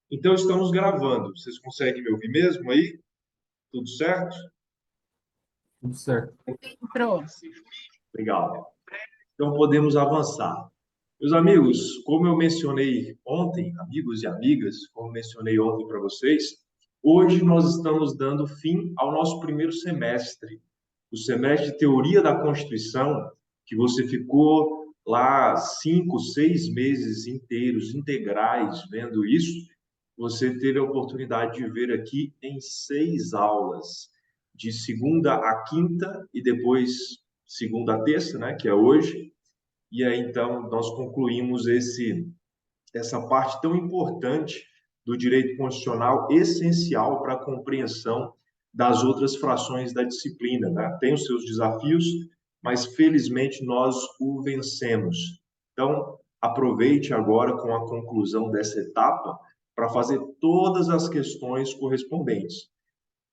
Então, estamos gravando. Vocês conseguem me ouvir mesmo aí? Tudo certo? Tudo certo. Entrou. Legal. Então, podemos avançar. Meus amigos, como eu mencionei ontem, amigos e amigas, como mencionei ontem para vocês, hoje nós estamos dando fim ao nosso primeiro semestre, o semestre de Teoria da Constituição, que você ficou lá 5, 6 meses inteiros, integrais, vendo isso. Você teve a oportunidade de ver aqui em 6 aulas, de segunda a quinta e depois segunda a terça, né, que é hoje. E aí, então, nós concluímos essa parte tão importante do direito constitucional, essencial para a compreensão das outras frações da disciplina, né? Tem os seus desafios, mas felizmente nós o vencemos. Então, aproveite agora com a conclusão dessa etapa para fazer todas as questões correspondentes.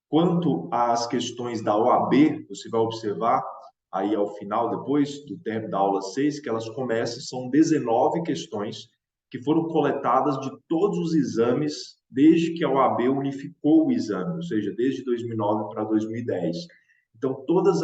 Quanto às questões da OAB, você vai observar aí ao final, depois do término da aula 6, que elas começam, são 19 questões que foram coletadas de todos os exames desde que a OAB unificou o exame, ou seja, desde 2009 para 2010. Então, todas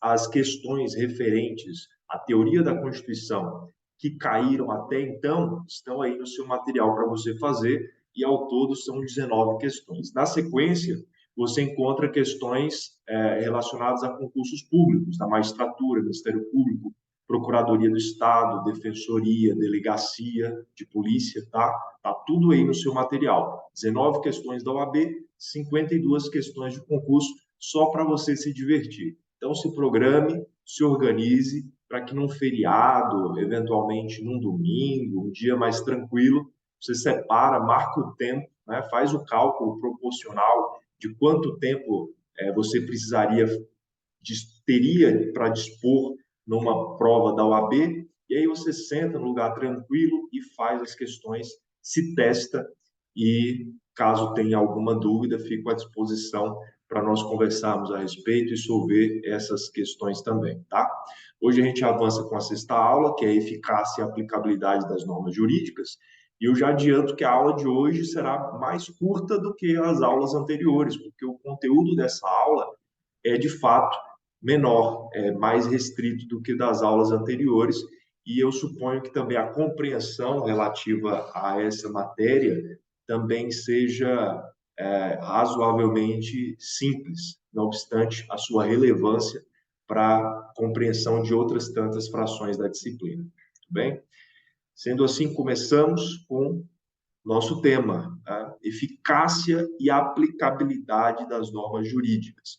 as questões referentes à teoria da Constituição que caíram até então estão aí no seu material para você fazer, e ao todo são 19 questões. Na sequência, você encontra questões relacionadas a concursos públicos, da magistratura, Ministério Público, Procuradoria do Estado, Defensoria, Delegacia de Polícia, tá? Tá tudo aí no seu material. 19 questões da OAB, 52 questões de concurso, só para você se divertir. Então, se programe, se organize, para que num feriado, eventualmente num domingo, um dia mais tranquilo, você separa, marca o tempo, né? Faz o cálculo proporcional de quanto tempo você teria para dispor numa prova da OAB, e aí você senta no lugar tranquilo e faz as questões, se testa, e caso tenha alguma dúvida, fico à disposição para nós conversarmos a respeito e solver essas questões também, tá? Hoje a gente avança com a sexta aula, que é a eficácia e aplicabilidade das normas jurídicas, e eu já adianto que a aula de hoje será mais curta do que as aulas anteriores, porque o conteúdo dessa aula é, de fato, menor, é mais restrito do que das aulas anteriores, e eu suponho que também a compreensão relativa a essa matéria também seja razoavelmente simples, não obstante a sua relevância para a compreensão de outras tantas frações da disciplina. Tudo bem? Sendo assim, começamos com nosso tema, tá? Eficácia e aplicabilidade das normas jurídicas.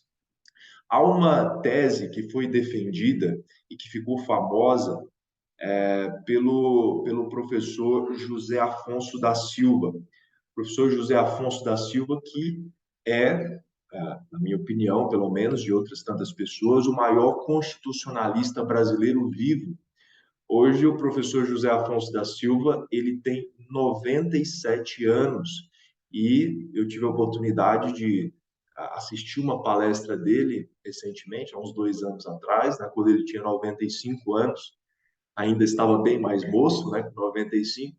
Há uma tese que foi defendida e que ficou famosa pelo professor José Afonso da Silva. Professor José Afonso da Silva, que é, na minha opinião, pelo menos, de outras tantas pessoas, o maior constitucionalista brasileiro vivo. Hoje, o professor José Afonso da Silva, ele tem 97 anos, e eu tive a oportunidade de assistir uma palestra dele recentemente, há uns 2 anos atrás, né, quando ele tinha 95 anos, ainda estava bem mais moço, né, com 95,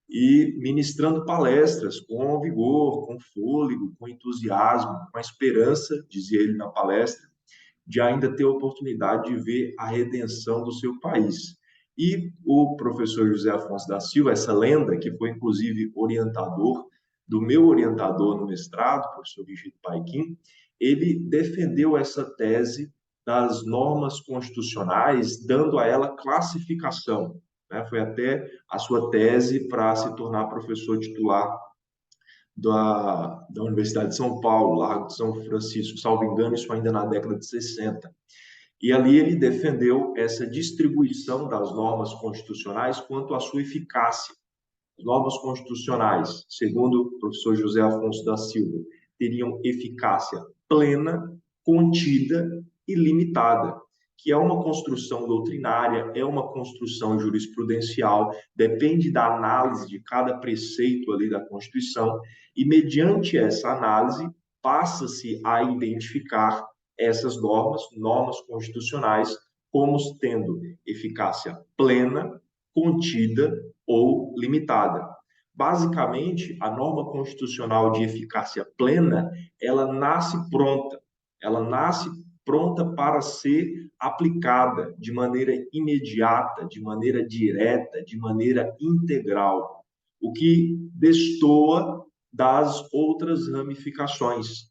e ministrando palestras com vigor, com fôlego, com entusiasmo, com a esperança, dizia ele na palestra, de ainda ter a oportunidade de ver a redenção do seu país. E o professor José Afonso da Silva, essa lenda, que foi inclusive orientador do meu orientador no mestrado, professor Vigito Paiquim, ele defendeu essa tese das normas constitucionais, dando a ela classificação, né? Foi até a sua tese para se tornar professor titular da Universidade de São Paulo, Largo de São Francisco, salvo engano, isso ainda na década de 60. E ali ele defendeu essa distribuição das normas constitucionais quanto à sua eficácia. As normas constitucionais, segundo o professor José Afonso da Silva, teriam eficácia plena, contida e limitada, que é uma construção doutrinária, é uma construção jurisprudencial, depende da análise de cada preceito ali da Constituição, e mediante essa análise passa-se a identificar essas normas constitucionais, como tendo eficácia plena, contida ou limitada. Basicamente, a norma constitucional de eficácia plena, ela nasce pronta para ser aplicada de maneira imediata, de maneira direta, de maneira integral, o que destoa das outras ramificações.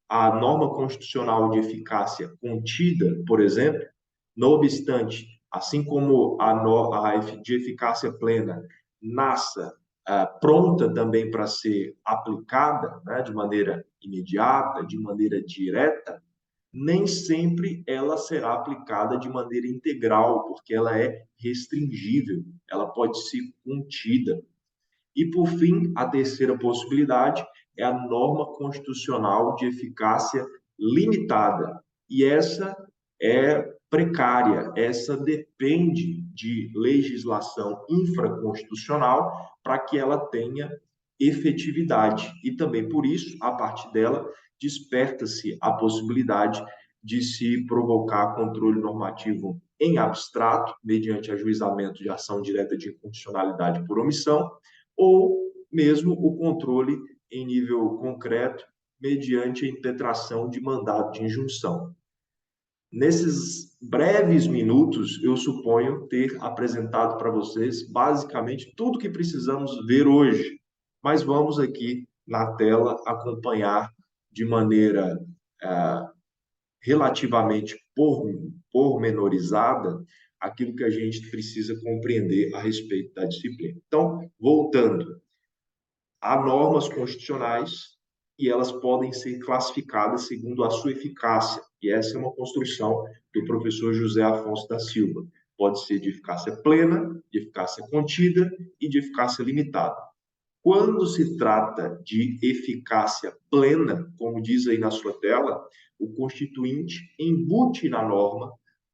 A norma constitucional de eficácia contida, por exemplo, não obstante, assim como a de eficácia plena nasça pronta também para ser aplicada, né, de maneira imediata, de maneira direta, nem sempre ela será aplicada de maneira integral, porque ela é restringível, ela pode ser contida. E, por fim, a terceira possibilidade é a norma constitucional de eficácia limitada. E essa é precária, essa depende de legislação infraconstitucional para que ela tenha efetividade. E também por isso, a partir dela, desperta-se a possibilidade de se provocar controle normativo em abstrato, mediante ajuizamento de ação direta de inconstitucionalidade por omissão, ou mesmo o controle em nível concreto, mediante a impetração de mandado de injunção. Nesses breves minutos, eu suponho ter apresentado para vocês basicamente tudo que precisamos ver hoje, mas vamos aqui na tela acompanhar de maneira relativamente pormenorizada aquilo que a gente precisa compreender a respeito da disciplina. Então, voltando, há normas constitucionais e elas podem ser classificadas segundo a sua eficácia. E essa é uma construção do professor José Afonso da Silva. Pode ser de eficácia plena, de eficácia contida e de eficácia limitada. Quando se trata de eficácia plena, como diz aí na sua tela, o constituinte embute na norma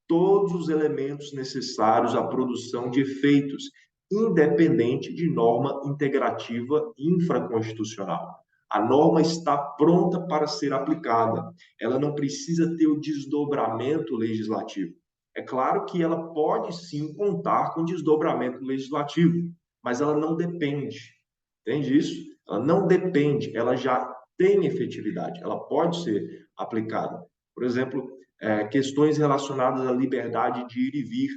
todos os elementos necessários à produção de efeitos, independente de norma integrativa infraconstitucional. A norma está pronta para ser aplicada. Ela não precisa ter o desdobramento legislativo. É claro que ela pode sim contar com desdobramento legislativo, mas ela não depende. Entende isso? Ela não depende, ela já tem efetividade, ela pode ser aplicada. Por exemplo, questões relacionadas à liberdade de ir e vir.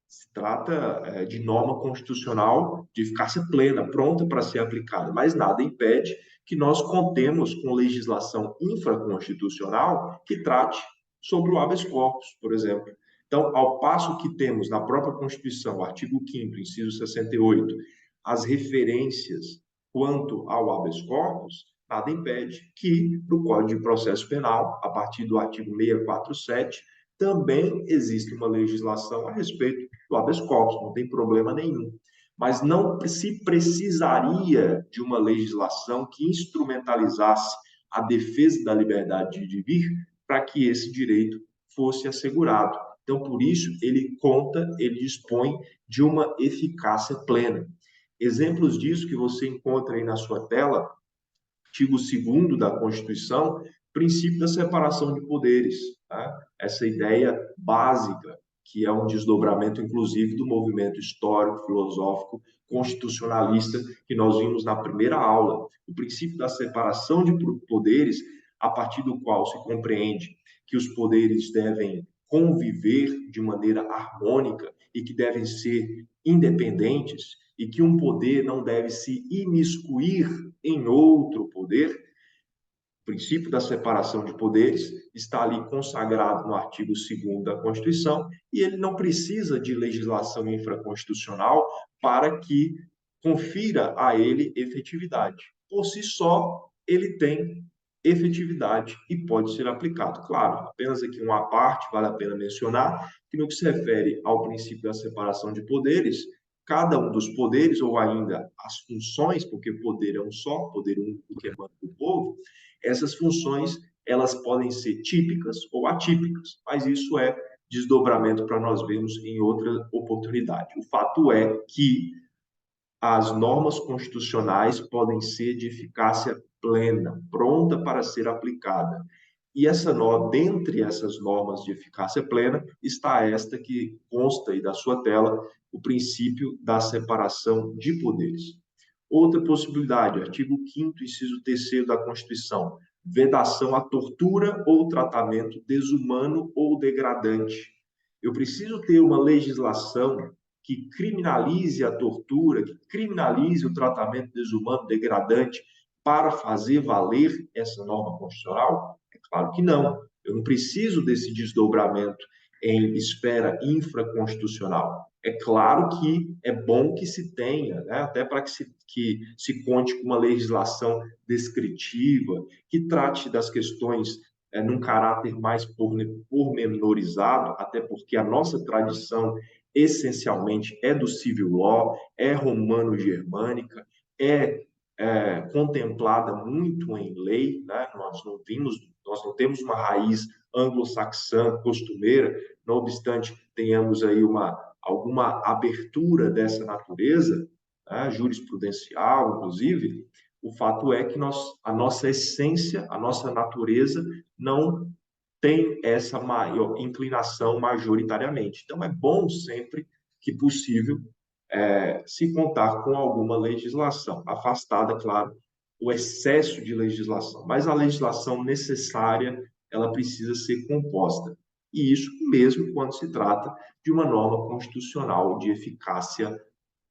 Se trata de norma constitucional de eficácia plena, pronta para ser aplicada, mas nada impede que nós contemos com legislação infraconstitucional que trate sobre o habeas corpus, por exemplo. Então, ao passo que temos na própria Constituição, artigo 5º, inciso 68, as referências quanto ao habeas corpus, nada impede que, no Código de Processo Penal, a partir do artigo 647, também existe uma legislação a respeito do habeas corpus, não tem problema nenhum. Mas não se precisaria de uma legislação que instrumentalizasse a defesa da liberdade de vir para que esse direito fosse assegurado. Então, por isso, ele dispõe de uma eficácia plena. Exemplos disso que você encontra aí na sua tela, artigo 2º da Constituição, princípio da separação de poderes, tá? Essa ideia básica, que é um desdobramento, inclusive, do movimento histórico, filosófico, constitucionalista, que nós vimos na primeira aula. O princípio da separação de poderes, a partir do qual se compreende que os poderes devem conviver de maneira harmônica e que devem ser independentes, e que um poder não deve se imiscuir em outro poder. O princípio da separação de poderes está ali consagrado no artigo 2º da Constituição e ele não precisa de legislação infraconstitucional para que confira a ele efetividade. Por si só, ele tem efetividade e pode ser aplicado. Claro, apenas aqui uma parte vale a pena mencionar que no que se refere ao princípio da separação de poderes, cada um dos poderes, ou ainda as funções, porque poder é um só, poder único que emana do povo, essas funções elas podem ser típicas ou atípicas, mas isso é desdobramento para nós vermos em outra oportunidade. O fato é que as normas constitucionais podem ser de eficácia plena, pronta para ser aplicada. E dentre essas normas de eficácia plena, está esta que consta aí da sua tela, o princípio da separação de poderes. Outra possibilidade, artigo 5º, inciso 3º da Constituição, vedação à tortura ou tratamento desumano ou degradante. Eu preciso ter uma legislação que criminalize a tortura, que criminalize o tratamento desumano, degradante, para fazer valer essa norma constitucional? É claro que não. Eu não preciso desse desdobramento em esfera infraconstitucional. É claro que é bom que se tenha, né? Até para que se conte com uma legislação descritiva, que trate das questões num caráter mais pormenorizado, até porque a nossa tradição essencialmente é do civil law, é romano-germânica, contemplada muito em lei, né? Nós não temos uma raiz anglo-saxã costumeira, não obstante tenhamos aí alguma abertura dessa natureza, né? Jurisprudencial, inclusive. O fato é que a nossa essência, a nossa natureza não tem essa maior inclinação majoritariamente. Então, é bom sempre que possível se contar com alguma legislação, afastada, claro, o excesso de legislação, mas a legislação necessária, ela precisa ser composta. E isso mesmo quando se trata de uma norma constitucional de eficácia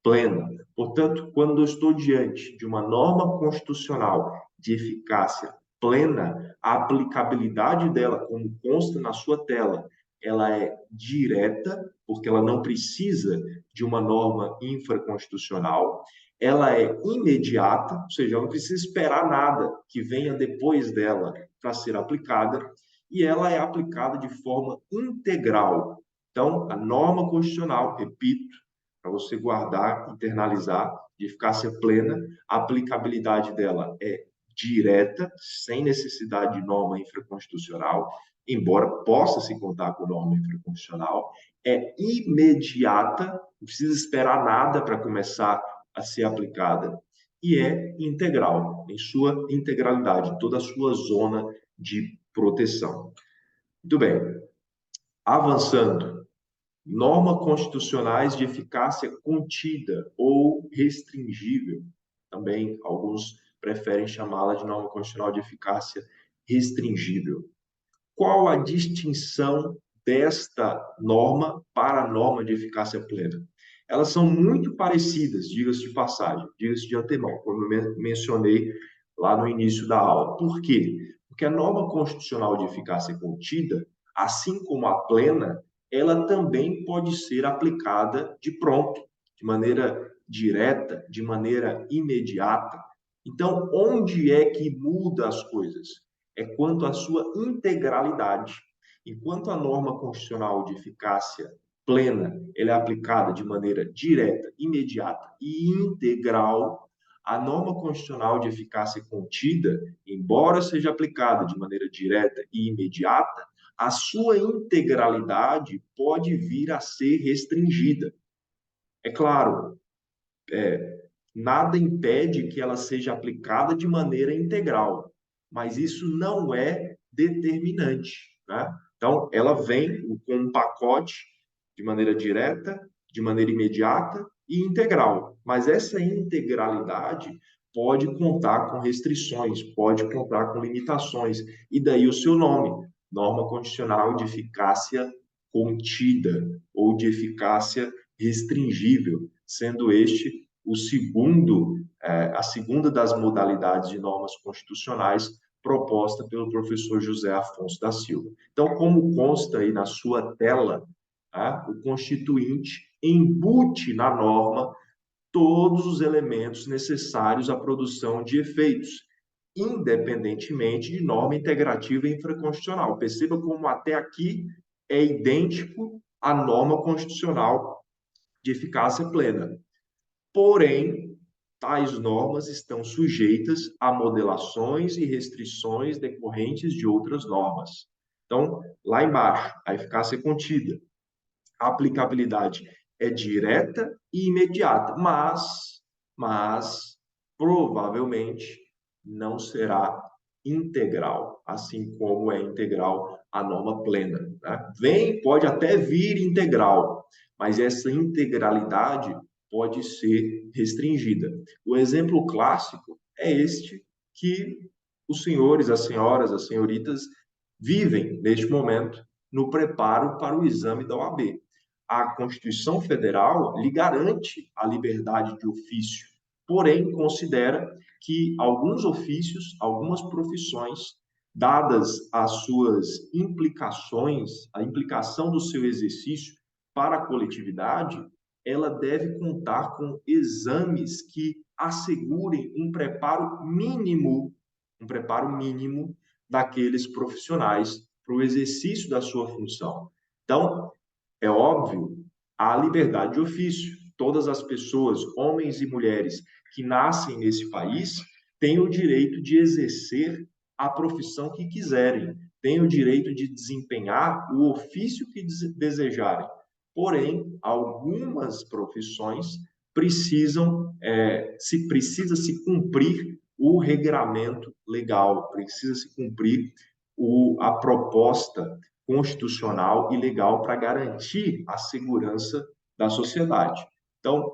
plena. Portanto, quando eu estou diante de uma norma constitucional de eficácia plena, a aplicabilidade dela, como consta na sua tela, ela é direta, porque ela não precisa de uma norma infraconstitucional, ela é imediata, ou seja, ela não precisa esperar nada que venha depois dela para ser aplicada, e ela é aplicada de forma integral. Então, a norma constitucional, repito, para você guardar, internalizar, de eficácia plena, a aplicabilidade dela é direta, sem necessidade de norma infraconstitucional, embora possa se contar com norma infraconstitucional, é imediata, não precisa esperar nada para começar a ser aplicada, e é integral, em sua integralidade, toda a sua zona de proteção. Muito bem. Avançando. Normas constitucionais de eficácia contida ou restringível. Também alguns preferem chamá-la de norma constitucional de eficácia restringível. Qual a distinção desta norma para a norma de eficácia plena? Elas são muito parecidas, diga-se de passagem, diga-se de antemão, como eu mencionei lá no início da aula. Por quê? Porque a norma constitucional de eficácia contida, assim como a plena, ela também pode ser aplicada de pronto, de maneira direta, de maneira imediata. Então, onde é que muda as coisas? É quanto à sua integralidade. Enquanto a norma constitucional de eficácia plena ela é aplicada de maneira direta, imediata e integral, a norma constitucional de eficácia contida, embora seja aplicada de maneira direta e imediata, a sua integralidade pode vir a ser restringida. É claro, nada impede que ela seja aplicada de maneira integral, mas isso não é determinante, né? Então, ela vem com um pacote de maneira direta, de maneira imediata e integral, mas essa integralidade pode contar com restrições, pode contar com limitações, e daí o seu nome, norma constitucional de eficácia contida ou de eficácia restringível, sendo este a segunda das modalidades de normas constitucionais proposta pelo professor José Afonso da Silva. Então, como consta aí na sua tela, o Constituinte embute na norma todos os elementos necessários à produção de efeitos, independentemente de norma integrativa e infraconstitucional. Perceba como até aqui é idêntico à norma constitucional de eficácia plena. Porém, tais normas estão sujeitas a modelações e restrições decorrentes de outras normas. Então, lá embaixo, a eficácia contida. A aplicabilidade é direta e imediata, mas provavelmente não será integral, assim como é integral a norma plena, né? Pode até vir integral, mas essa integralidade pode ser restringida. O exemplo clássico é este que os senhores, as senhoras, as senhoritas vivem neste momento no preparo para o exame da OAB. A Constituição Federal lhe garante a liberdade de ofício, porém considera que alguns ofícios, algumas profissões, dadas as suas implicações, a implicação do seu exercício para a coletividade, ela deve contar com exames que assegurem um preparo mínimo daqueles profissionais para o exercício da sua função. Então, é óbvio, há liberdade de ofício. Todas as pessoas, homens e mulheres, que nascem nesse país, têm o direito de exercer a profissão que quiserem, têm o direito de desempenhar o ofício que desejarem. Porém, algumas profissões precisa se cumprir o regramento legal, precisa se cumprir a proposta constitucional e legal para garantir a segurança da sociedade. Então,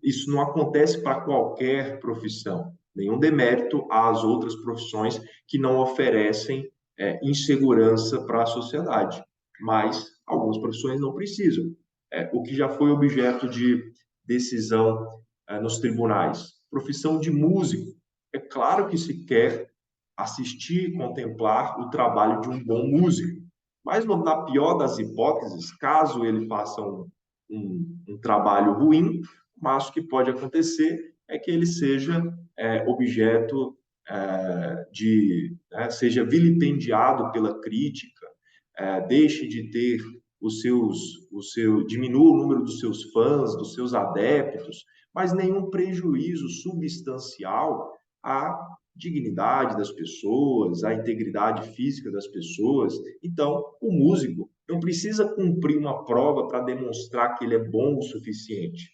isso não acontece para qualquer profissão, nenhum demérito às outras profissões que não oferecem insegurança para a sociedade, mas algumas profissões não precisam. O que já foi objeto de decisão nos tribunais. Profissão de músico. É claro que se quer assistir e contemplar o trabalho de um bom músico, mas na pior das hipóteses, caso ele faça um trabalho ruim, mas o que pode acontecer é que ele seja objeto seja vilipendiado pela crítica, deixe de ter diminua o número dos seus fãs, dos seus adeptos, mas nenhum prejuízo substancial à dignidade das pessoas, à integridade física das pessoas. Então, o músico não precisa cumprir uma prova para demonstrar que ele é bom o suficiente.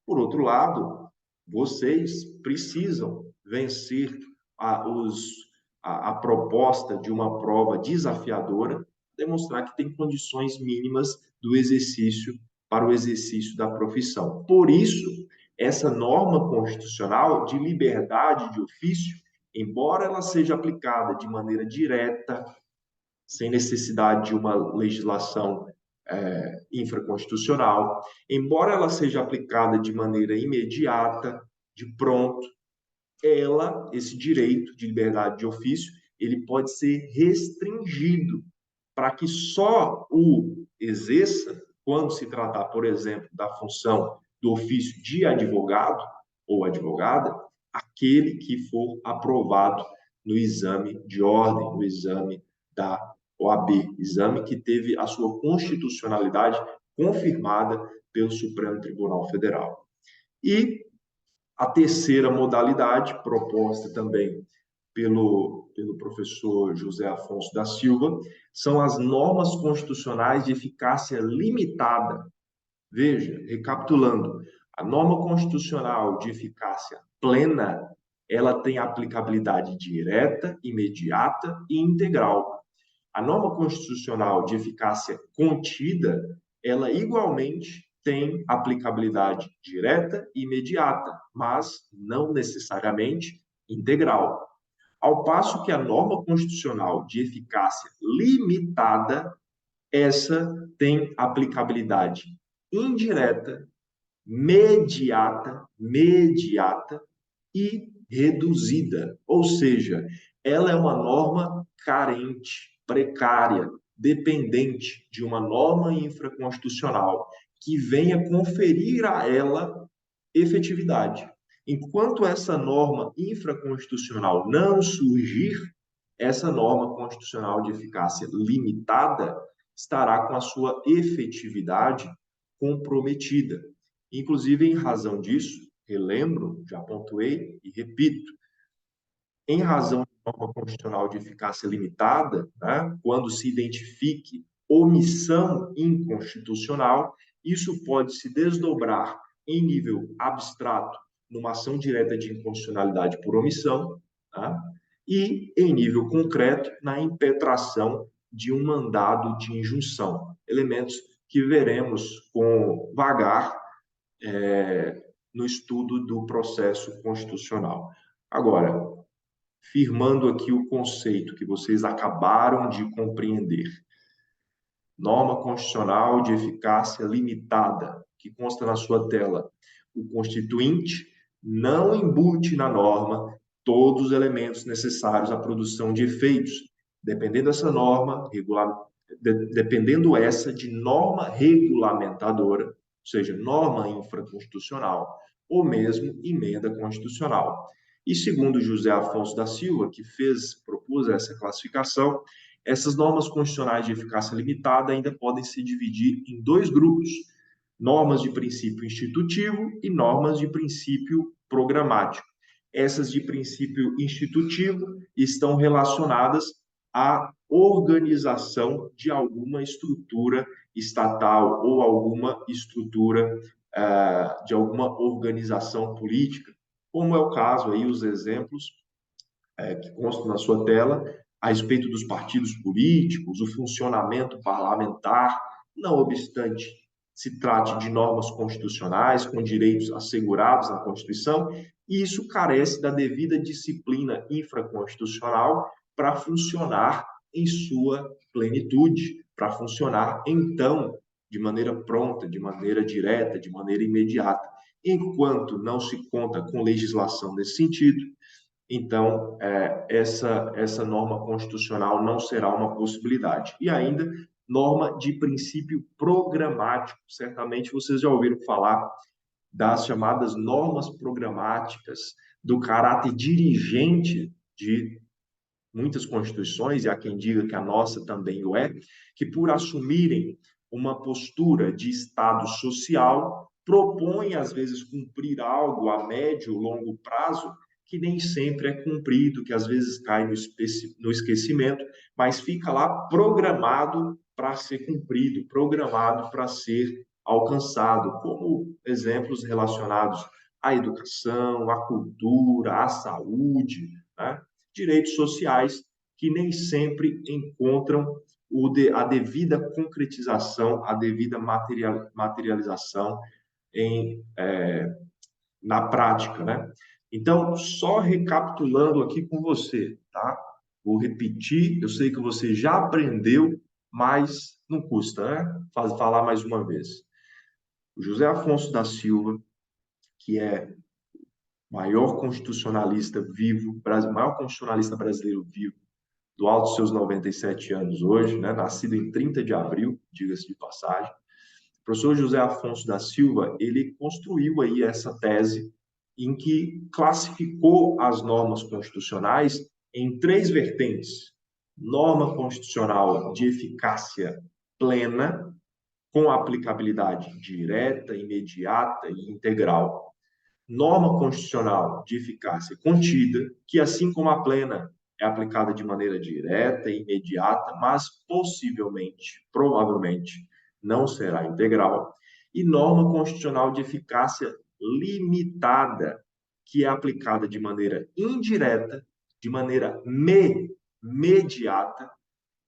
Por outro lado, vocês precisam vencer a proposta de uma prova desafiadora, demonstrar que tem condições mínimas do exercício para o exercício da profissão. Por isso, essa norma constitucional de liberdade de ofício, embora ela seja aplicada de maneira direta, sem necessidade de uma legislação infraconstitucional, embora ela seja aplicada de maneira imediata, de pronto, esse direito de liberdade de ofício, ele pode ser restringido para que só o exerça quando se tratar, por exemplo, da função do ofício de advogado ou advogada, aquele que for aprovado no exame de ordem, no exame da OAB, exame que teve a sua constitucionalidade confirmada pelo Supremo Tribunal Federal. E a terceira modalidade, proposta também pelo professor José Afonso da Silva, são as normas constitucionais de eficácia limitada. Veja, recapitulando, a norma constitucional de eficácia plena, ela tem aplicabilidade direta, imediata e integral. A norma constitucional de eficácia contida, ela igualmente tem aplicabilidade direta e imediata, mas não necessariamente integral. Ao passo que a norma constitucional de eficácia limitada, essa tem aplicabilidade indireta, mediata e reduzida. Ou seja, ela é uma norma carente, precária, dependente de uma norma infraconstitucional que venha conferir a ela efetividade. Enquanto essa norma infraconstitucional não surgir, essa norma constitucional de eficácia limitada estará com a sua efetividade comprometida. Inclusive, em razão disso, relembro, já pontuei e repito, em razão da norma constitucional de eficácia limitada, quando se identifique omissão inconstitucional, isso pode se desdobrar em nível abstrato numa ação direta de inconstitucionalidade por omissão, e, em nível concreto, na impetração de um mandado de injunção, elementos que veremos com vagar no estudo do processo constitucional. Agora, firmando aqui o conceito que vocês acabaram de compreender, norma constitucional de eficácia limitada, que consta na sua tela. O constituinte não embute na norma todos os elementos necessários à produção de efeitos, dependendo essa norma dependendo essa de norma regulamentadora, ou seja, norma infraconstitucional, ou mesmo emenda constitucional. E segundo José Afonso da Silva, que propôs essa classificação, essas normas constitucionais de eficácia limitada ainda podem se dividir em dois grupos: normas de princípio institutivo e normas de princípio programático. Essas de princípio institutivo estão relacionadas à organização de alguma estrutura estatal ou alguma estrutura de alguma organização política, como é o caso aí, os exemplos que constam na sua tela, a respeito dos partidos políticos, o funcionamento parlamentar, não obstante se trate de normas constitucionais com direitos assegurados na Constituição, e isso carece da devida disciplina infraconstitucional para funcionar em sua plenitude, para funcionar, então, de maneira pronta, de maneira direta, de maneira imediata. Enquanto não se conta com legislação nesse sentido, então, essa norma constitucional não será uma possibilidade. E ainda, norma de princípio programático. Certamente vocês já ouviram falar das chamadas normas programáticas, do caráter dirigente de muitas constituições, e há quem diga que a nossa também o é, que por assumirem uma postura de Estado social, propõem, às vezes, cumprir algo a médio ou longo prazo, que nem sempre é cumprido, que às vezes cai no esquecimento, mas fica lá programado para ser cumprido, programado para ser alcançado, como exemplos relacionados à educação, à cultura, à saúde, né? Direitos sociais que nem sempre encontram a devida concretização, a devida materialização na prática, né? Então, só recapitulando aqui com você, tá? Vou repetir, eu sei que você já aprendeu, mas não custa, né? Falar mais uma vez. O José Afonso da Silva, que é maior constitucionalista vivo, maior constitucionalista brasileiro vivo, do alto dos seus 97 anos hoje, né? Nascido em 30 de abril, diga-se de passagem. O professor José Afonso da Silva, ele construiu aí essa tese em que classificou as normas constitucionais em três vertentes: norma constitucional de eficácia plena, com aplicabilidade direta, imediata e integral; norma constitucional de eficácia contida, que, assim como a plena, é aplicada de maneira direta e imediata, mas possivelmente, provavelmente, não será integral; e norma constitucional de eficácia limitada, que é aplicada de maneira indireta, de maneira mediata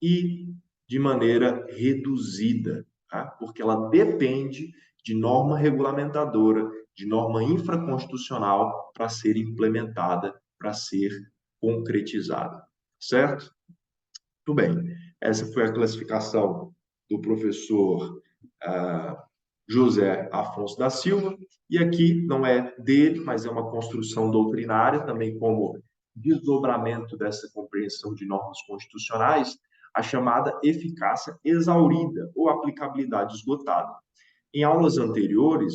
e de maneira reduzida, tá? Porque ela depende de norma regulamentadora, de norma infraconstitucional para ser implementada, para ser concretizada, certo? Muito bem. Essa foi a classificação do professor José Afonso da Silva, e aqui não é dele, mas é uma construção doutrinária, também como desdobramento dessa compreensão de normas constitucionais, a chamada eficácia exaurida ou aplicabilidade esgotada. Em aulas anteriores,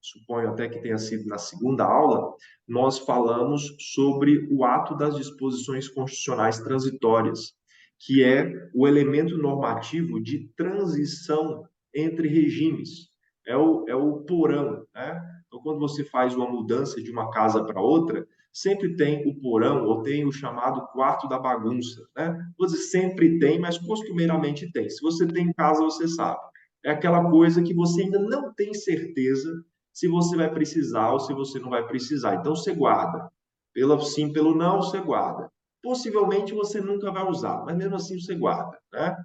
suponho até que tenha sido na segunda aula, nós falamos sobre o ato das disposições constitucionais transitórias, que é o elemento normativo de transição entre regimes. É o porão, né? Então, quando você faz uma mudança de uma casa para outra, sempre tem o porão ou tem o chamado quarto da bagunça, né? Você sempre tem, mas costumeiramente tem. Se você tem em casa, você sabe. É aquela coisa que você ainda não tem certeza se você vai precisar ou se você não vai precisar. Então, você guarda. Pelo sim, pelo não, você guarda. possivelmente você nunca vai usar, mas mesmo assim você guarda, né?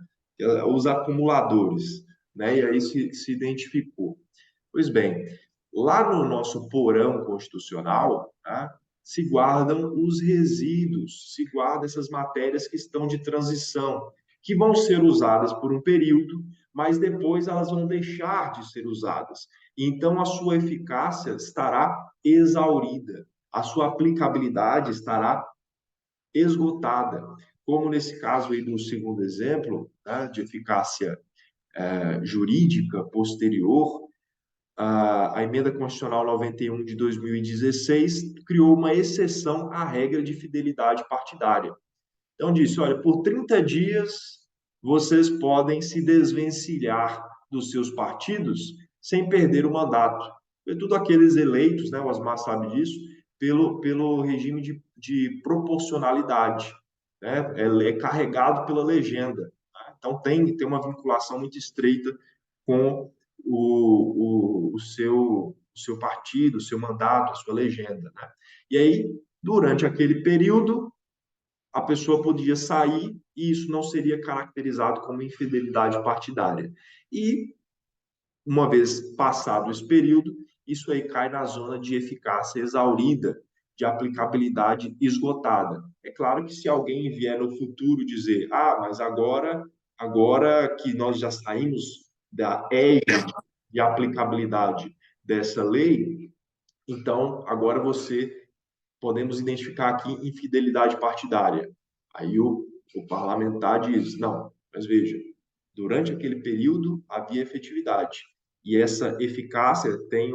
Os acumuladores, né? E aí se identificou. Pois bem, lá no nosso porão constitucional, tá, se guardam os resíduos, se guardam essas matérias que estão de transição, que vão ser usadas por um período, mas depois elas vão deixar de ser usadas. Então, a sua eficácia estará exaurida, a sua aplicabilidade estará esgotada. Como nesse caso aí do segundo exemplo, né, de eficácia jurídica posterior, a Emenda Constitucional 91 de 2016 criou uma exceção à regra de fidelidade partidária. Então, disse: olha, por 30 dias vocês podem se desvencilhar dos seus partidos sem perder o mandato. E tudo aqueles eleitos, né, o Osmar sabe disso, pelo regime de proporcionalidade. Né? É carregado pela legenda. Tá? Então, tem uma vinculação muito estreita com o seu partido, o seu mandato, a sua legenda. Né? E aí, durante aquele período, a pessoa podia sair e isso não seria caracterizado como infidelidade partidária. E, uma vez passado esse período, isso aí cai na zona de eficácia exaurida, de aplicabilidade esgotada. É claro que se alguém vier no futuro dizer, mas agora que nós já saímos da era de aplicabilidade dessa lei, então agora podemos identificar aqui infidelidade partidária. Aí o parlamentar diz, não, mas veja, durante aquele período havia efetividade. E essa eficácia tem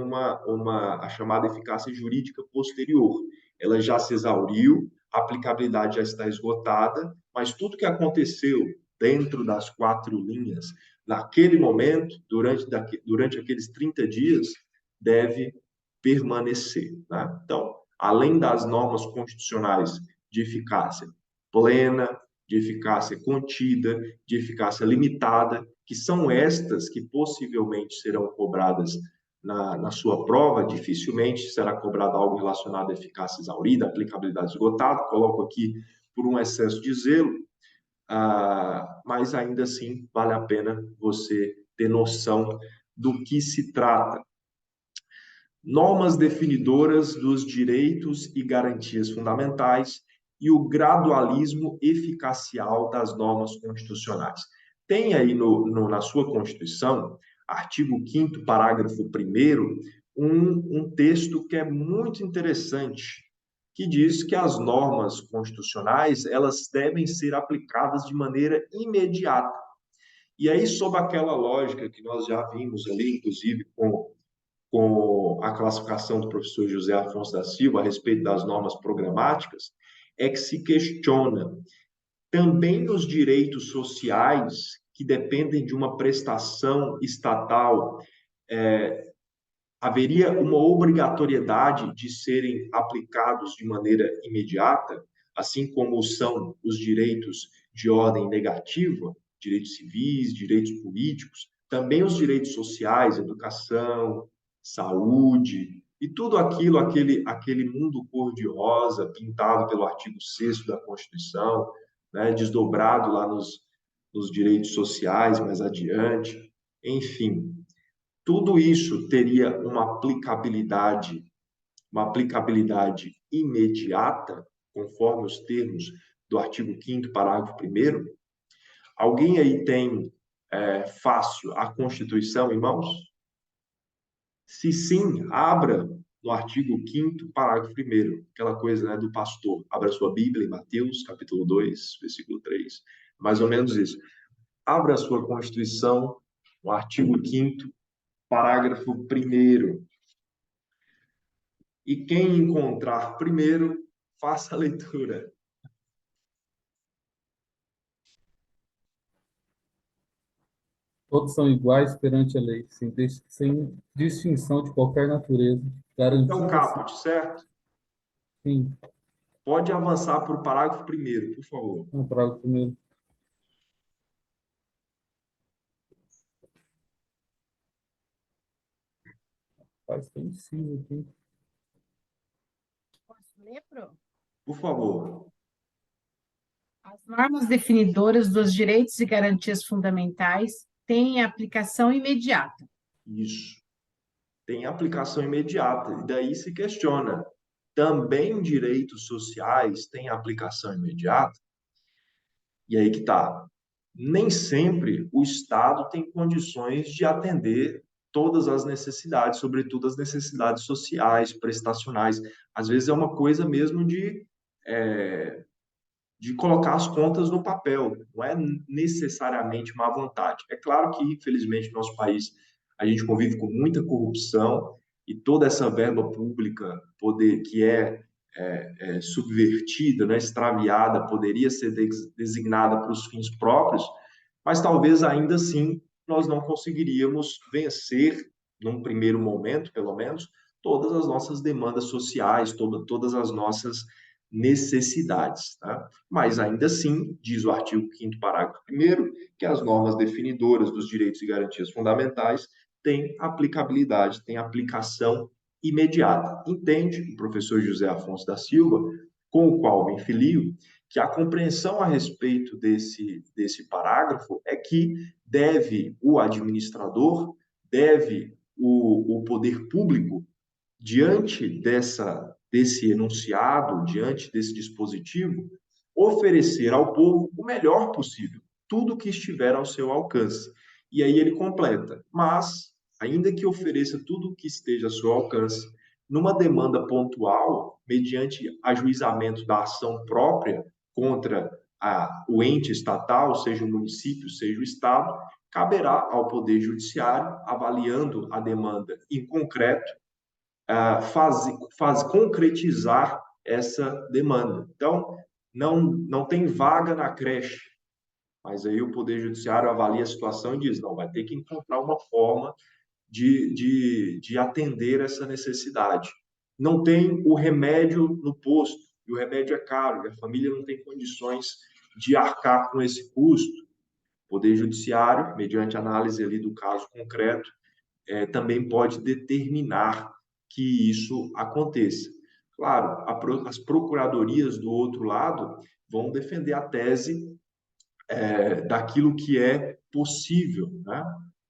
a chamada eficácia jurídica posterior. Ela já se exauriu, a aplicabilidade já está esgotada, mas tudo que aconteceu dentro das quatro linhas, naquele momento, durante aqueles 30 dias, deve permanecer. Né? Então, além das normas constitucionais de eficácia plena, de eficácia contida, de eficácia limitada, que são estas que possivelmente serão cobradas na sua prova, dificilmente será cobrado algo relacionado à eficácia exaurida, aplicabilidade esgotada, coloco aqui por um excesso de zelo, mas ainda assim vale a pena você ter noção do que se trata. Normas definidoras dos direitos e garantias fundamentais e o gradualismo eficacial das normas constitucionais. Tem aí na sua Constituição, artigo 5º, parágrafo 1º, um texto que é muito interessante, que diz que as normas constitucionais elas devem ser aplicadas de maneira imediata. E aí, sob aquela lógica que nós já vimos ali, inclusive com a classificação do professor José Afonso da Silva a respeito das normas programáticas, é que se questiona também os direitos sociais que dependem de uma prestação estatal, haveria uma obrigatoriedade de serem aplicados de maneira imediata, assim como são os direitos de ordem negativa, direitos civis, direitos políticos, também os direitos sociais, educação, saúde, e tudo aquilo, aquele mundo cor-de-rosa, pintado pelo artigo 6º da Constituição, né, desdobrado lá nos direitos sociais mais adiante, enfim, tudo isso teria uma aplicabilidade imediata, conforme os termos do artigo 5º, parágrafo 1º. Alguém aí tem fácil a Constituição em mãos? Se sim, abra no artigo 5º, parágrafo 1º, aquela coisa, né, do pastor. Abra sua Bíblia em Mateus, capítulo 2, versículo 3. Mais ou menos isso. Abra a sua Constituição, no artigo 5º, parágrafo 1º. E quem encontrar primeiro, faça a leitura. Todos são iguais perante a lei, sem distinção de qualquer natureza, É o garantida, caput, certo? sim, Pode avançar para o parágrafo primeiro, por favor. no parágrafo primeiro. Faz tem sim aqui. Posso ler, Pro? Por favor. As normas definidoras dos direitos e garantias fundamentais têm aplicação imediata. Isso. Tem aplicação imediata. E daí se questiona, também direitos sociais têm aplicação imediata? E aí que está. Nem sempre o Estado tem condições de atender todas as necessidades, sobretudo as necessidades sociais, prestacionais. Às vezes é uma coisa mesmo de colocar as contas no papel, não é necessariamente má vontade. É claro que, infelizmente, no nosso país, a gente convive com muita corrupção e toda essa verba pública poder, que é subvertida, né, extraviada, poderia ser designada para os fins próprios, mas talvez ainda assim nós não conseguiríamos vencer, num primeiro momento, pelo menos, todas as nossas demandas sociais, todas as nossas necessidades. Tá? Mas ainda assim, diz o artigo 5º, parágrafo 1º, que as normas definidoras dos direitos e garantias fundamentais têm aplicabilidade, têm aplicação imediata. Entende o professor José Afonso da Silva, com o qual me filio, que a compreensão a respeito desse parágrafo é que deve o administrador, deve o poder público, diante desse enunciado, diante desse dispositivo, oferecer ao povo o melhor possível, tudo que estiver ao seu alcance. E aí ele completa, mas, ainda que ofereça tudo o que esteja ao seu alcance, numa demanda pontual, mediante ajuizamento da ação própria contra o ente estatal, seja o município, seja o Estado, caberá ao Poder Judiciário, avaliando a demanda em concreto, concretizar essa demanda. Então, não tem vaga na creche, mas aí o Poder Judiciário avalia a situação e diz, não, vai ter que encontrar uma forma de atender essa necessidade. Não tem o remédio no posto, e o remédio é caro, e a família não tem condições de arcar com esse custo. O Poder Judiciário, mediante análise ali do caso concreto, também pode determinar que isso aconteça. Claro, as procuradorias do outro lado vão defender a tese daquilo que é possível, né?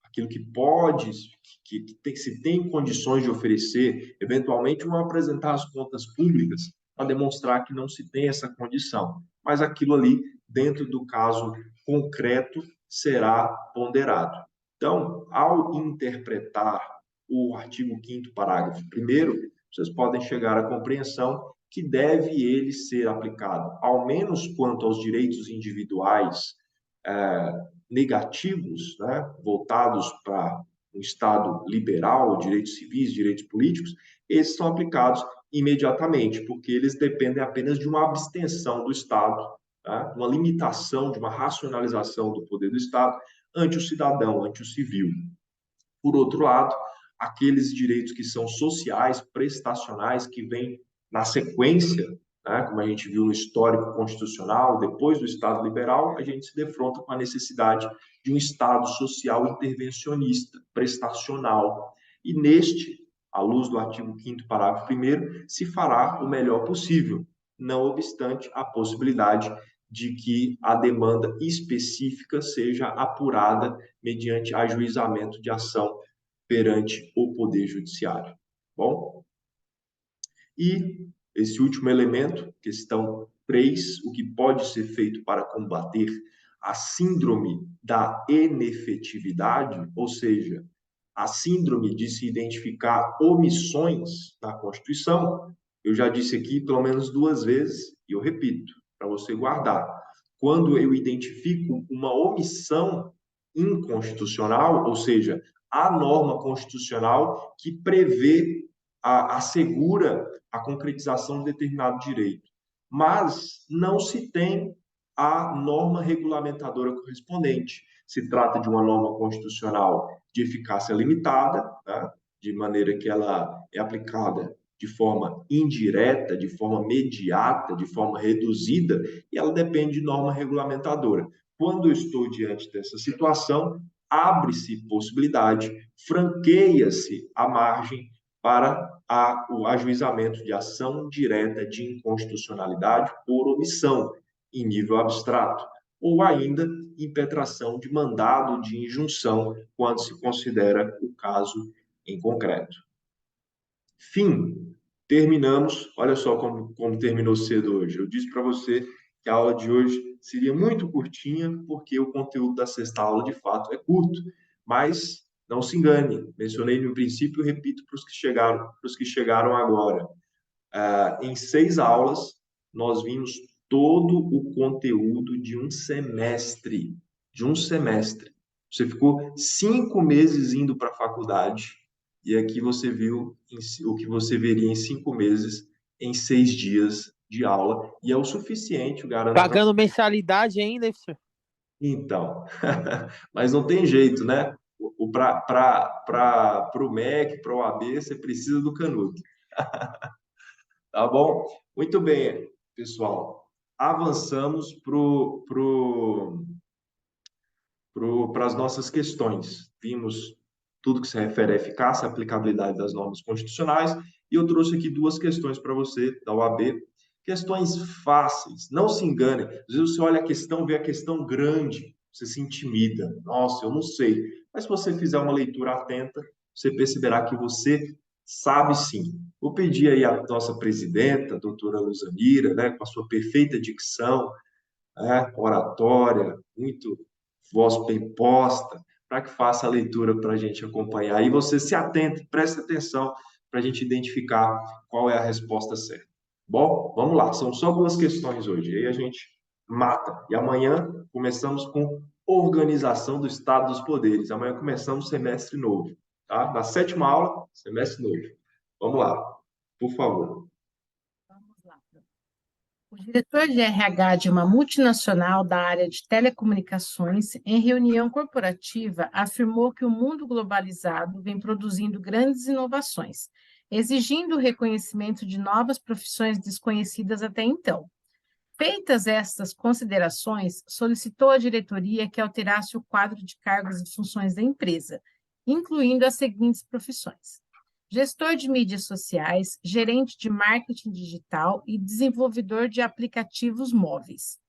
Aquilo que pode, se tem condições de oferecer, eventualmente vão apresentar as contas públicas para demonstrar que não se tem essa condição. Mas aquilo ali, dentro do caso concreto, será ponderado. Então, ao interpretar o artigo 5º, parágrafo 1º, vocês podem chegar à compreensão que deve ele ser aplicado, ao menos quanto aos direitos individuais negativos, né, voltados para um Estado liberal, direitos civis, direitos políticos, esses são aplicados imediatamente, porque eles dependem apenas de uma abstenção do Estado, tá? Uma limitação, de uma racionalização do poder do Estado ante o cidadão, ante o civil. Por outro lado, aqueles direitos que são sociais, prestacionais, que vêm na sequência, né, como a gente viu no histórico constitucional, depois do Estado liberal, a gente se defronta com a necessidade de um Estado social intervencionista, prestacional. E neste, à luz do artigo 5º, parágrafo 1º, se fará o melhor possível, não obstante a possibilidade de que a demanda específica seja apurada mediante ajuizamento de ação perante o Poder Judiciário. Bom? E esse último elemento, questão 3, o que pode ser feito para combater a síndrome da inefetividade, ou seja, a síndrome de se identificar omissões na Constituição. Eu já disse aqui pelo menos 2 vezes, e eu repito, para você guardar. Quando eu identifico uma omissão inconstitucional, ou seja, a norma constitucional que prevê, assegura a concretização de determinado direito, mas não se tem a norma regulamentadora correspondente. Se trata de uma norma constitucional de eficácia limitada, tá? De maneira que ela é aplicada de forma indireta, de forma mediata, de forma reduzida, e ela depende de norma regulamentadora. Quando eu estou diante dessa situação, abre-se possibilidade, franqueia-se a margem para o ajuizamento de ação direta de inconstitucionalidade por omissão, em nível abstrato, ou ainda impetração de mandado de injunção, quando se considera o caso em concreto. Fim. Terminamos. Olha só como terminou cedo hoje. Eu disse para você que a aula de hoje seria muito curtinha, porque o conteúdo da sexta aula, de fato, é curto. Mas não se engane, mencionei no princípio e repito para os que chegaram agora. Em 6 aulas, nós vimos todo o conteúdo de um semestre. De um semestre. Você ficou 5 meses indo para a faculdade, e aqui você viu o que você veria em 5 meses, em 6 dias de aula, e é o suficiente, eu garanto para Pagando você. mensalidade ainda, professor? Então, mas não tem jeito, né? Para o MEC, para o AB, você precisa do canudo. Tá bom? Muito bem, pessoal. Avançamos para as nossas questões. Vimos tudo que se refere à eficácia e aplicabilidade das normas constitucionais, e eu trouxe aqui 2 questões para você, da OAB. Questões fáceis, não se engane. Às vezes você olha a questão, vê a questão grande, você se intimida. Nossa, eu não sei. Mas se você fizer uma leitura atenta, você perceberá que você sabe sim. Vou pedir aí à nossa presidenta, a doutora Luzanira, né, com a sua perfeita dicção, oratória, muito voz bem posta, para que faça a leitura para a gente acompanhar. E você se atente, preste atenção para a gente identificar qual é a resposta certa. Bom, vamos lá, são só 2 questões hoje, aí a gente mata. E amanhã começamos com organização do Estado dos Poderes. Amanhã começamos semestre novo, tá? Na 7ª aula, semestre novo. Vamos lá, por favor. Vamos lá. O diretor de RH de uma multinacional da área de telecomunicações, em reunião corporativa, afirmou que o mundo globalizado vem produzindo grandes inovações, exigindo o reconhecimento de novas profissões desconhecidas até então. Feitas estas considerações, solicitou à diretoria que alterasse o quadro de cargos e funções da empresa, incluindo as seguintes profissões: gestor de mídias sociais, gerente de marketing digital e desenvolvedor de aplicativos móveis.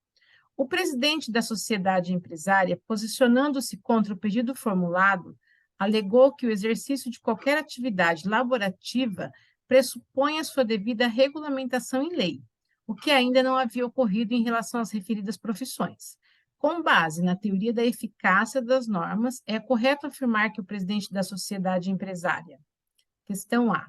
O presidente da sociedade empresária, posicionando-se contra o pedido formulado, alegou que o exercício de qualquer atividade laborativa pressupõe a sua devida regulamentação em lei, o que ainda não havia ocorrido em relação às referidas profissões. Com base na teoria da eficácia das normas, é correto afirmar que o presidente da sociedade empresária, questão A,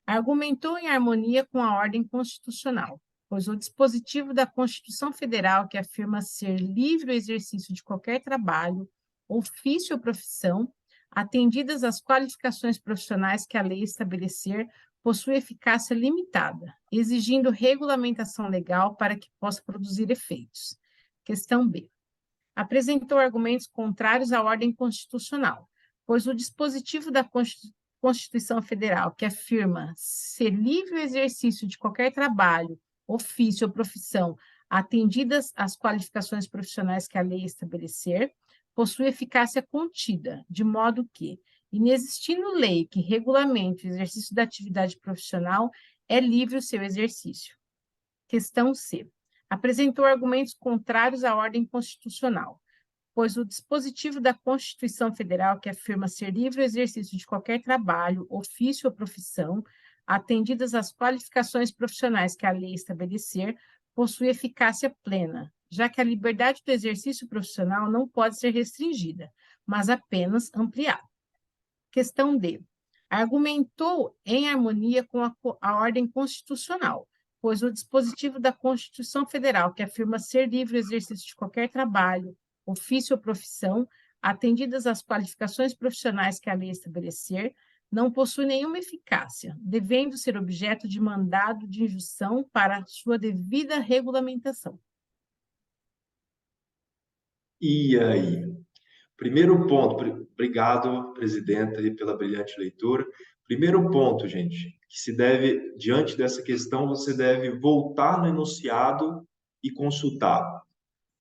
argumentou em harmonia com a ordem constitucional, pois o dispositivo da Constituição Federal, que afirma ser livre o exercício de qualquer trabalho, ofício ou profissão, atendidas as qualificações profissionais que a lei estabelecer, possui eficácia limitada, exigindo regulamentação legal para que possa produzir efeitos. Questão B. Apresentou argumentos contrários à ordem constitucional, pois o dispositivo da Constituição Federal, que afirma ser livre o exercício de qualquer trabalho, ofício ou profissão, atendidas as qualificações profissionais que a lei estabelecer, possui eficácia contida, de modo que, inexistindo lei que regulamente o exercício da atividade profissional, é livre o seu exercício. Questão C. Apresentou argumentos contrários à ordem constitucional, pois o dispositivo da Constituição Federal, que afirma ser livre o exercício de qualquer trabalho, ofício ou profissão, atendidas as qualificações profissionais que a lei estabelecer, possui eficácia plena, já que a liberdade do exercício profissional não pode ser restringida, mas apenas ampliada. Questão D. Argumentou em harmonia com a ordem constitucional, pois o dispositivo da Constituição Federal, que afirma ser livre o exercício de qualquer trabalho, ofício ou profissão, atendidas as qualificações profissionais que a lei estabelecer, não possui nenhuma eficácia, devendo ser objeto de mandado de injunção para sua devida regulamentação. E aí? Primeiro ponto, obrigado, presidenta, aí, pela brilhante leitura. Primeiro ponto, gente, que se deve, diante dessa questão, você deve voltar no enunciado e consultar.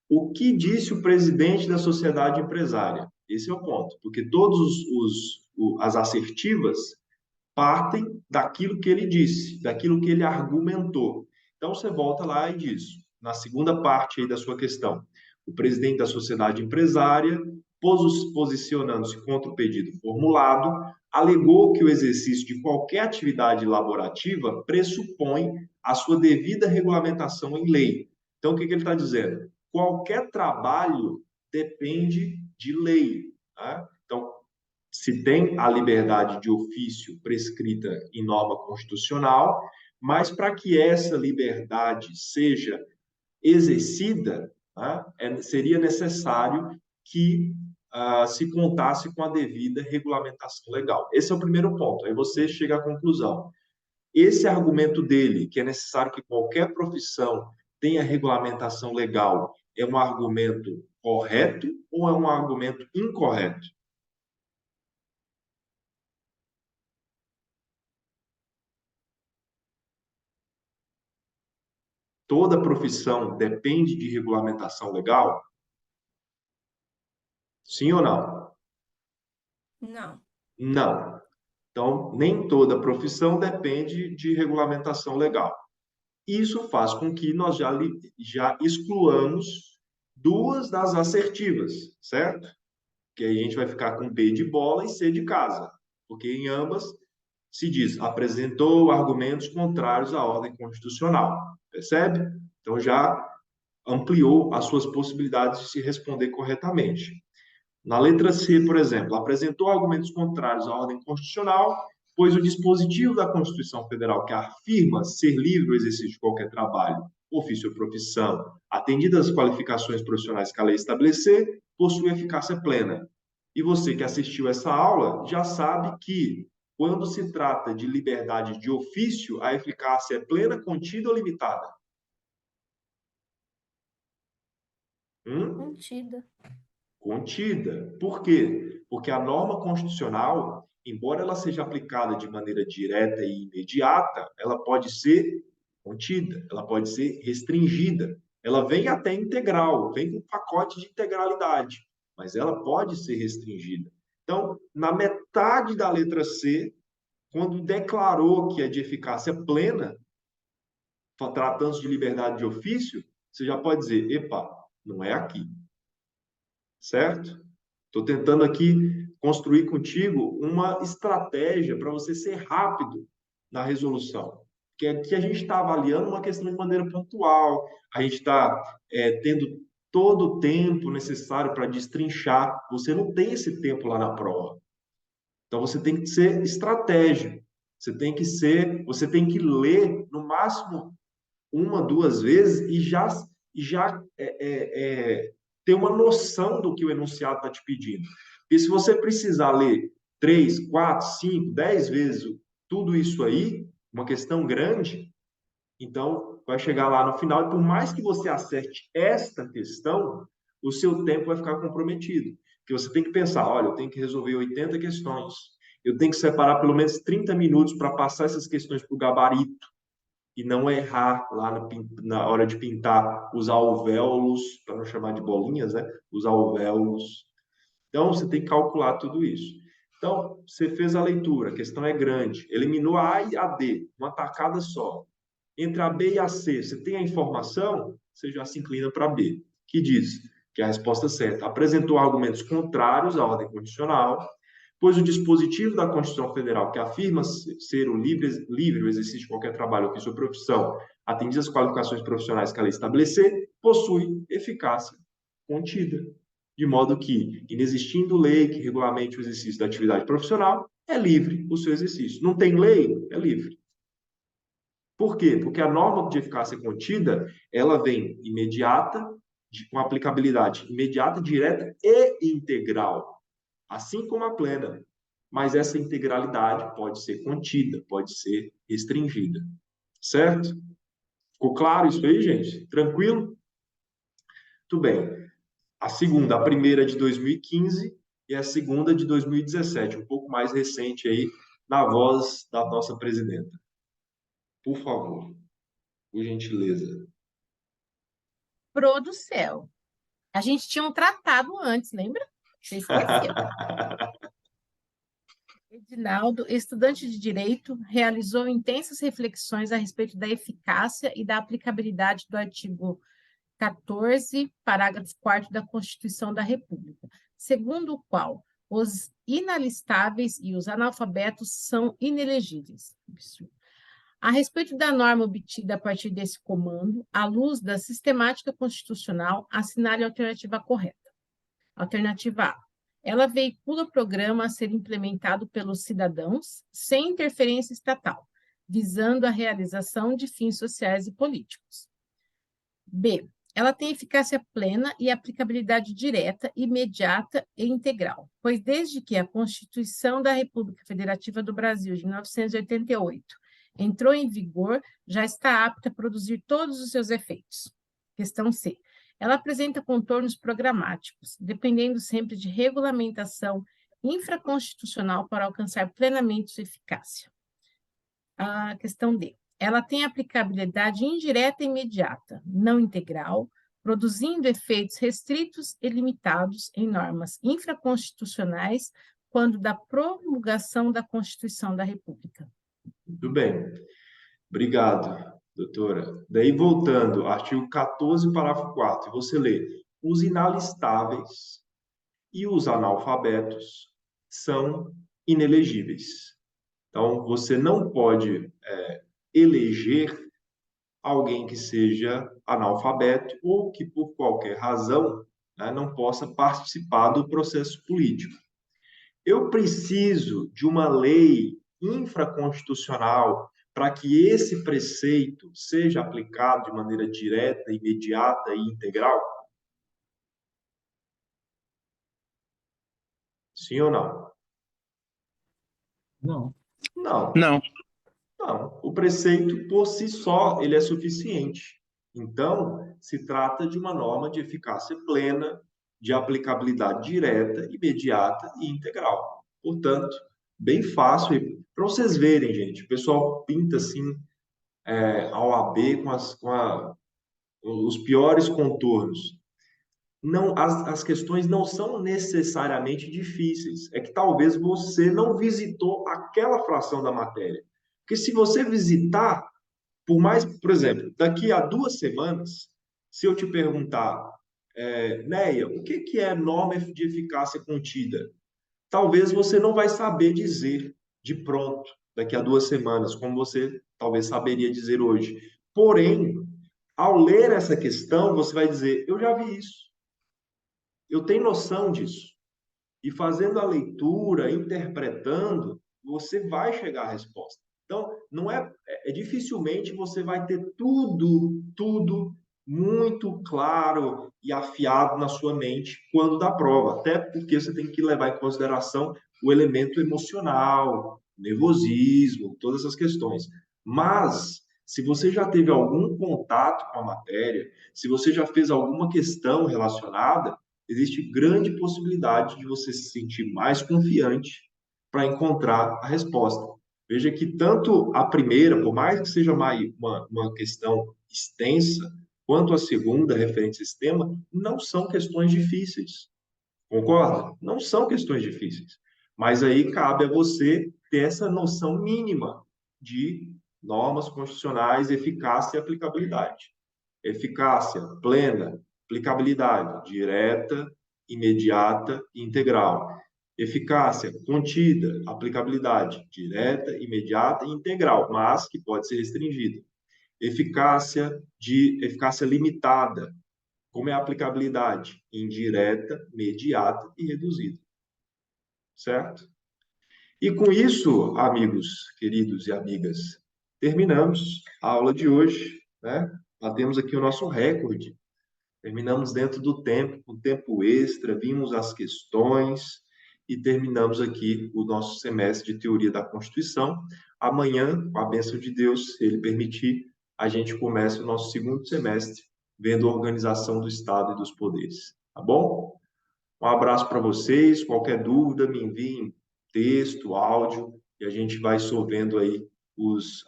O que disse o presidente da sociedade empresária? Esse é o ponto, porque todas as assertivas partem daquilo que ele disse, daquilo que ele argumentou. Então, você volta lá e diz, na segunda parte aí da sua questão. O presidente da sociedade empresária, posicionando-se contra o pedido formulado, alegou que o exercício de qualquer atividade laborativa pressupõe a sua devida regulamentação em lei. Então, o que ele está dizendo? Qualquer trabalho depende de lei. Tá? Então, se tem a liberdade de ofício prescrita em norma constitucional, mas para que essa liberdade seja exercida, tá? Seria necessário que se contasse com a devida regulamentação legal. Esse é o primeiro ponto. Aí você chega à conclusão. Esse argumento dele, que é necessário que qualquer profissão tenha regulamentação legal, é um argumento correto ou é um argumento incorreto? Toda profissão depende de regulamentação legal? Sim ou não? Não. Não. Então, nem toda profissão depende de regulamentação legal. Isso faz com que nós já excluamos duas das assertivas, certo? Que aí a gente vai ficar com B de bola e C de casa, porque em ambas se diz apresentou argumentos contrários à ordem constitucional, percebe? Então já ampliou as suas possibilidades de se responder corretamente. Na letra C, por exemplo, apresentou argumentos contrários à ordem constitucional, pois o dispositivo da Constituição Federal que afirma ser livre o exercício de qualquer trabalho, ofício ou profissão, atendidas as qualificações profissionais que a lei estabelecer, possui eficácia plena. E você que assistiu essa aula já sabe que, quando se trata de liberdade de ofício, a eficácia é plena, contida ou limitada? Contida. Contida. Por quê? Porque a norma constitucional, embora ela seja aplicada de maneira direta e imediata, ela pode ser contida, ela pode ser restringida. Ela vem até integral, vem com um pacote de integralidade, mas ela pode ser restringida. Então, na metade da letra C, quando declarou que é de eficácia plena, tratando-se de liberdade de ofício, você já pode dizer, epa, não é aqui. Certo? Estou tentando aqui construir contigo uma estratégia para você ser rápido na resolução. Que aqui a gente está avaliando uma questão de maneira pontual, a gente está tendo todo o tempo necessário para destrinchar. Você não tem esse tempo lá na prova. Então você tem que ser estratégico. Você tem que ler no máximo uma, duas vezes e já ter uma noção do que o enunciado está te pedindo. E se você precisar ler 3, 4, 5, 10 vezes tudo isso aí, uma questão grande, então vai chegar lá no final, e por mais que você acerte esta questão, o seu tempo vai ficar comprometido. Porque você tem que pensar, olha, eu tenho que resolver 80 questões, eu tenho que separar pelo menos 30 minutos para passar essas questões para o gabarito, e não errar lá na hora de pintar os alvéolos, para não chamar de bolinhas, né? Os alvéolos. Então, você tem que calcular tudo isso. Então, você fez a leitura, a questão é grande. Eliminou a A e a D, uma tacada só. Entre a B e a C, você tem a informação, você já se inclina para B, que diz que é a resposta certa. Apresentou argumentos contrários à ordem constitucional, pois o dispositivo da Constituição Federal, que afirma ser o livre o exercício de qualquer trabalho ou sua profissão, atendidas as qualificações profissionais que a lei estabelecer, possui eficácia contida. De modo que, inexistindo lei que regulamente o exercício da atividade profissional, é livre o seu exercício. Não tem lei, é livre. Por quê? Porque a norma de eficácia contida, ela vem imediata, com aplicabilidade imediata, direta e integral, assim como a plena. Mas essa integralidade pode ser contida, pode ser restringida. Certo? Ficou claro isso aí, gente? Tranquilo? Tudo bem. A primeira é de 2015 e a segunda de 2017, um pouco mais recente aí, na voz da nossa presidenta. Por favor, por gentileza. Pro do céu. A gente tinha um tratado antes, lembra? Você esqueceu. Edinaldo, estudante de Direito, realizou intensas reflexões a respeito da eficácia e da aplicabilidade do artigo 14, parágrafo 4º da Constituição da República, segundo o qual os inalistáveis e os analfabetos são inelegíveis. A respeito da norma obtida a partir desse comando, à luz da sistemática constitucional, assinale a alternativa correta. Alternativa A. Ela veicula o programa a ser implementado pelos cidadãos sem interferência estatal, visando a realização de fins sociais e políticos. B. Ela tem eficácia plena e aplicabilidade direta, imediata e integral, pois desde que a Constituição da República Federativa do Brasil, de 1988, entrou em vigor, já está apta a produzir todos os seus efeitos. Questão C. Ela apresenta contornos programáticos, dependendo sempre de regulamentação infraconstitucional para alcançar plenamente sua eficácia. A questão D. Ela tem aplicabilidade indireta e imediata, não integral, produzindo efeitos restritos e limitados em normas infraconstitucionais quando da promulgação da Constituição da República. Muito bem. Obrigado, doutora. Daí, voltando, artigo 14, parágrafo 4º, você lê: os inalistáveis e os analfabetos são inelegíveis. Então, você não pode eleger alguém que seja analfabeto ou que, por qualquer razão, né, não possa participar do processo político. Eu preciso de uma lei infraconstitucional para que esse preceito seja aplicado de maneira direta, imediata e integral? Sim ou não? Não. Não. Não. Não. O preceito, por si só, ele é suficiente. Então, se trata de uma norma de eficácia plena, de aplicabilidade direta, imediata e integral. Portanto, bem fácil. Para vocês verem, gente, o pessoal pinta assim a OAB com os piores contornos. Não, as questões não são necessariamente difíceis. É que talvez você não visitou aquela fração da matéria. Porque se você visitar, por exemplo, daqui a 2 semanas, se eu te perguntar, Neia, o que é norma de eficácia contida? Talvez você não vai saber dizer de pronto daqui a 2 semanas, como você talvez saberia dizer hoje. Porém, ao ler essa questão, você vai dizer: eu já vi isso, eu tenho noção disso. E fazendo a leitura, interpretando, você vai chegar à resposta. Então, não dificilmente você vai ter tudo muito claro e afiado na sua mente quando dá prova, até porque você tem que levar em consideração o elemento emocional, nervosismo, todas essas questões. Mas, se você já teve algum contato com a matéria, se você já fez alguma questão relacionada, existe grande possibilidade de você se sentir mais confiante para encontrar a resposta. Veja que tanto a primeira, por mais que seja uma questão extensa, quanto a segunda, referente ao sistema, não são questões difíceis. Concorda? Não são questões difíceis. Mas aí cabe a você ter essa noção mínima de normas constitucionais, eficácia e aplicabilidade. Eficácia plena, aplicabilidade direta, imediata e integral. Eficácia contida, aplicabilidade direta, imediata e integral, mas que pode ser restringida. Eficácia limitada, como é a aplicabilidade? Indireta, imediata e reduzida. Certo? E com isso, amigos, queridos e amigas, terminamos a aula de hoje, né? Batemos aqui o nosso recorde. Terminamos dentro do tempo, com tempo extra, vimos as questões e terminamos aqui o nosso semestre de Teoria da Constituição. Amanhã, com a bênção de Deus, se Ele permitir, a gente começa o nosso segundo semestre, vendo a organização do Estado e dos poderes. Tá bom? Um abraço para vocês. Qualquer dúvida, me enviem texto, áudio, e a gente vai solvendo aí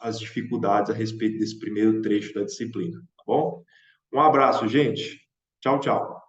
as dificuldades a respeito desse primeiro trecho da disciplina. Tá bom? Um abraço, gente. Tchau, tchau.